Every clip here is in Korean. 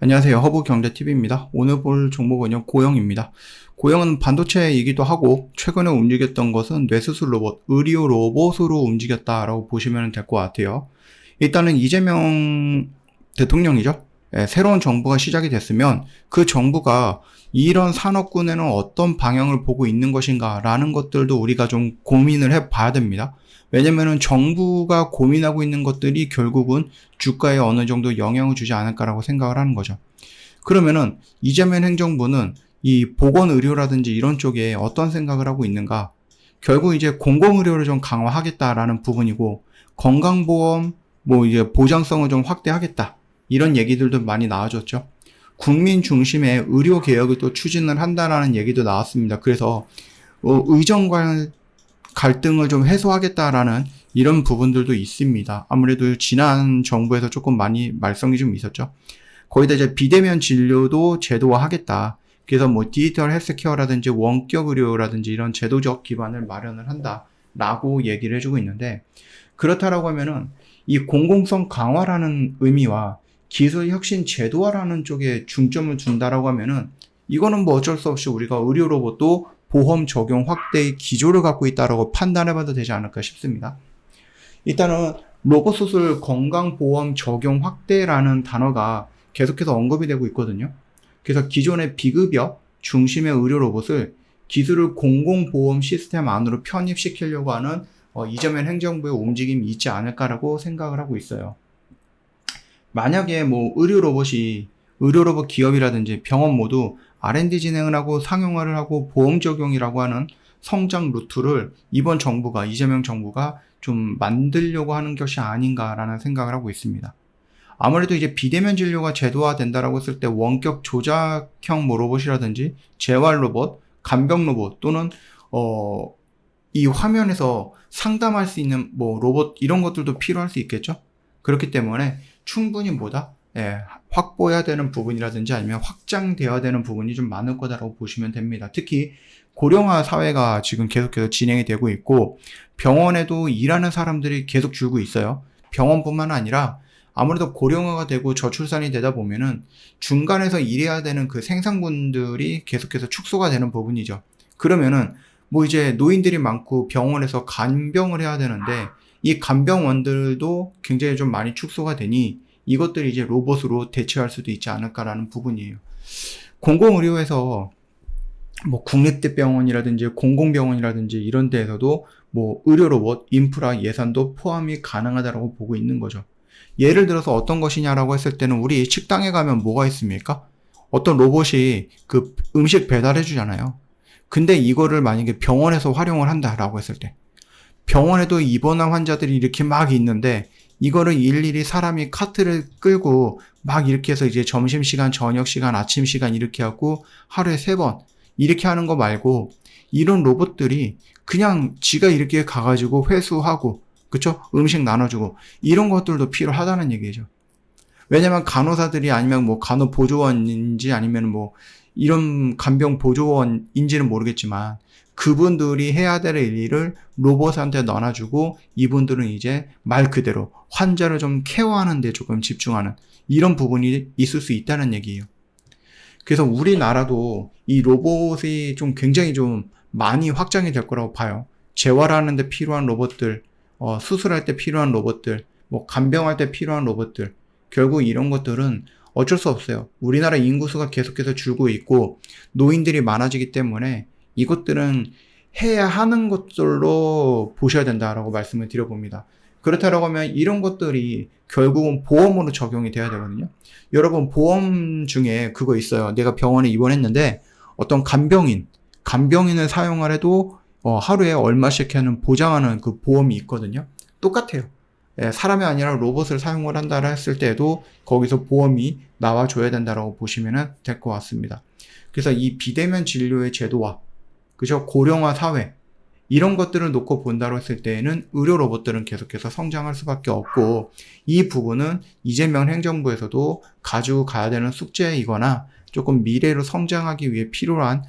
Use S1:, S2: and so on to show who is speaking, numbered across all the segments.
S1: 안녕하세요. 허브경제TV입니다. 오늘 볼 종목은요, 고영입니다. 고영은 반도체이기도 하고, 최근에 움직였던 것은 뇌수술 로봇, 의료 로봇으로 움직였다라고 보시면 될 것 같아요. 일단은 이재명 대통령이죠. 새로운 정부가 시작이 됐으면 그 정부가 이런 산업군에는 어떤 방향을 보고 있는 것인가 라는 것들도 우리가 좀 고민을 해 봐야 됩니다. 왜냐면은 정부가 고민하고 있는 것들이 결국은 주가에 어느 정도 영향을 주지 않을까라고 생각을 하는 거죠. 그러면은 이재명 행정부는 이 보건의료라든지 이런 쪽에 어떤 생각을 하고 있는가? 결국 이제 공공의료를 좀 강화하겠다라는 부분이고, 건강보험 뭐 이제 보장성을 좀 확대하겠다, 이런 얘기들도 많이 나와줬죠. 국민 중심의 의료 개혁을 또 추진을 한다라는 얘기도 나왔습니다. 그래서 의정 갈등을 좀 해소하겠다라는 이런 부분들도 있습니다. 아무래도 지난 정부에서 조금 많이 말썽이 좀 있었죠. 거기다 이제 비대면 진료도 제도화하겠다. 그래서 뭐 디지털 헬스케어라든지 원격 의료라든지 이런 제도적 기반을 마련을 한다라고 얘기를 해주고 있는데, 그렇다라고 하면은 이 공공성 강화라는 의미와 기술 혁신 제도화라는 쪽에 중점을 준다라고 하면은, 이거는 뭐 어쩔 수 없이 우리가 의료 로봇도 보험 적용 확대의 기조를 갖고 있다라고 판단해봐도 되지 않을까 싶습니다. 일단은 로봇 수술 건강보험 적용 확대라는 단어가 계속해서 언급이 되고 있거든요. 그래서 기존의 비급여 중심의 의료 로봇을 기술을 공공보험 시스템 안으로 편입시키려고 하는 이재명 행정부의 움직임이 있지 않을까라고 생각을 하고 있어요. 만약에 뭐 의료 로봇 기업이라든지 병원 모두 R&D 진행을 하고 상용화를 하고 보험 적용이라고 하는 성장 루트를 이번 정부가, 이재명 정부가 좀 만들려고 하는 것이 아닌가라는 생각을 하고 있습니다. 아무래도 이제 비대면 진료가 제도화 된다라고 했을 때 원격 조작형 뭐 로봇이라든지 재활 로봇, 간병 로봇 또는 이 화면에서 상담할 수 있는 뭐 로봇, 이런 것들도 필요할 수 있겠죠. 그렇기 때문에 충분히 확보해야 되는 부분이라든지 아니면 확장되어야 되는 부분이 좀 많을 거다라고 보시면 됩니다. 특히 고령화 사회가 지금 계속해서 진행이 되고 있고, 병원에도 일하는 사람들이 계속 줄고 있어요. 병원뿐만 아니라 아무래도 고령화가 되고 저출산이 되다 보면은 중간에서 일해야 되는 그 생산군들이 계속해서 축소가 되는 부분이죠. 그러면은 뭐 이제 노인들이 많고 병원에서 간병을 해야 되는데, 이 간병원들도 굉장히 좀 많이 축소가 되니 이것들이 이제 로봇으로 대체할 수도 있지 않을까라는 부분이에요. 공공의료에서 뭐 국립대병원이라든지 공공병원이라든지 이런 데에서도 뭐 의료 로봇 인프라 예산도 포함이 가능하다고 보고 있는 거죠. 예를 들어서 어떤 것이냐라고 했을 때는, 우리 식당에 가면 뭐가 있습니까? 어떤 로봇이 그 음식 배달해 주잖아요. 근데 이거를 만약에 병원에서 활용을 한다라고 했을 때, 병원에도 입원한 환자들이 이렇게 막 있는데 이거를 일일이 사람이 카트를 끌고 막 이렇게 해서 이제 점심시간, 저녁시간, 아침시간 이렇게 하고 하루에 3번 이렇게 하는 거 말고, 이런 로봇들이 그냥 지가 이렇게 가가지고 회수하고, 그쵸? 음식 나눠주고, 이런 것들도 필요하다는 얘기죠. 왜냐면 간호사들이 아니면 뭐 간호보조원인지 아니면 뭐 이런 간병보조원인지는 모르겠지만, 그분들이 해야 될 일을 로봇한테 넣어주고, 이분들은 이제 말 그대로 환자를 좀 케어하는 데 조금 집중하는 이런 부분이 있을 수 있다는 얘기예요. 그래서 우리나라도 이 로봇이 좀 굉장히 좀 많이 확장이 될 거라고 봐요. 재활하는 데 필요한 로봇들, 수술할 때 필요한 로봇들, 뭐 간병할 때 필요한 로봇들, 결국 이런 것들은 어쩔 수 없어요. 우리나라 인구수가 계속해서 줄고 있고 노인들이 많아지기 때문에 이것들은 해야 하는 것들로 보셔야 된다라고 말씀을 드려봅니다. 그렇다라고 하면 이런 것들이 결국은 보험으로 적용이 돼야 되거든요. 여러분, 보험 중에 그거 있어요. 내가 병원에 입원했는데 어떤 간병인을 사용을 해도 하루에 얼마씩 하는 보장하는 그 보험이 있거든요. 똑같아요. 사람이 아니라 로봇을 사용을 한다 했을 때도 거기서 보험이 나와줘야 된다라고 보시면 될 것 같습니다. 그래서 이 비대면 진료의 제도화, 그죠? 고령화 사회, 이런 것들을 놓고 본다고 했을 때에는 의료 로봇들은 계속해서 성장할 수밖에 없고, 이 부분은 이재명 행정부에서도 가지고 가야 되는 숙제이거나 조금 미래로 성장하기 위해 필요한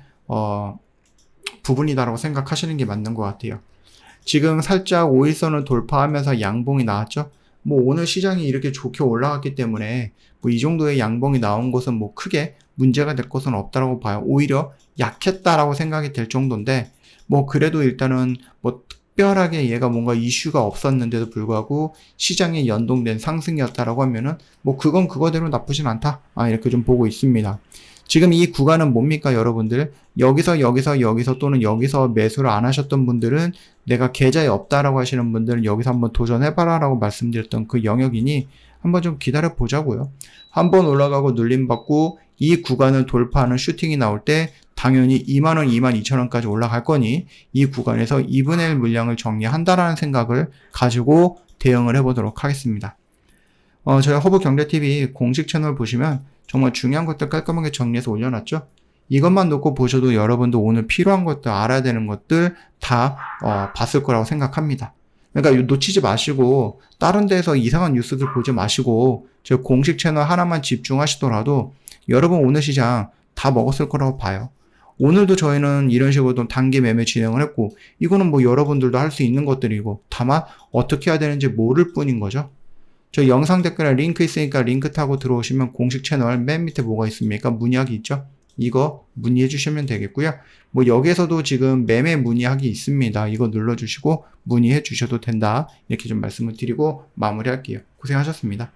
S1: 부분이다라고 생각하시는 게 맞는 것 같아요. 지금 살짝 5일선을 돌파하면서 양봉이 나왔죠? 뭐 오늘 시장이 이렇게 좋게 올라갔기 때문에 뭐 이 정도의 양봉이 나온 것은 뭐 크게 문제가 될 것은 없다라고 봐요. 오히려 약했다라고 생각이 될 정도인데 뭐 그래도 일단은 뭐 특별하게 얘가 뭔가 이슈가 없었는데도 불구하고 시장에 연동된 상승이었다라고 하면은 뭐 그건 그거대로 나쁘진 않다. 이렇게 좀 보고 있습니다. 지금 이 구간은 뭡니까 여러분들? 여기서 또는 여기서 매수를 안 하셨던 분들은 내가 계좌에 없다라고 하시는 분들은 여기서 한번 도전해봐라 라고 말씀드렸던 그 영역이니 한번 좀 기다려 보자고요. 한번 올라가고 눌림받고 이 구간을 돌파하는 슈팅이 나올 때 당연히 2만원, 22,000원까지 올라갈 거니 이 구간에서 2분의 1 물량을 정리한다라는 생각을 가지고 대응을 해보도록 하겠습니다. 저희 허브경제TV 공식 채널 보시면 정말 중요한 것들 깔끔하게 정리해서 올려놨죠. 이것만 놓고 보셔도 여러분도 오늘 필요한 것들, 알아야 되는 것들 다 봤을 거라고 생각합니다. 그러니까 놓치지 마시고 다른 데서 이상한 뉴스들 보지 마시고 저 공식 채널 하나만 집중하시더라도 여러분 오늘 시장 다 먹었을 거라고 봐요. 오늘도 저희는 이런 식으로 단기 매매 진행을 했고 이거는 뭐 여러분들도 할 수 있는 것들이고 다만 어떻게 해야 되는지 모를 뿐인 거죠. 저 영상 댓글에 링크 있으니까 링크 타고 들어오시면 공식 채널 맨 밑에 뭐가 있습니까? 문의하기 있죠? 이거 문의해 주시면 되겠고요. 뭐 여기에서도 지금 매매 문의하기 있습니다. 이거 눌러주시고 문의해 주셔도 된다. 이렇게 좀 말씀을 드리고 마무리할게요. 고생하셨습니다.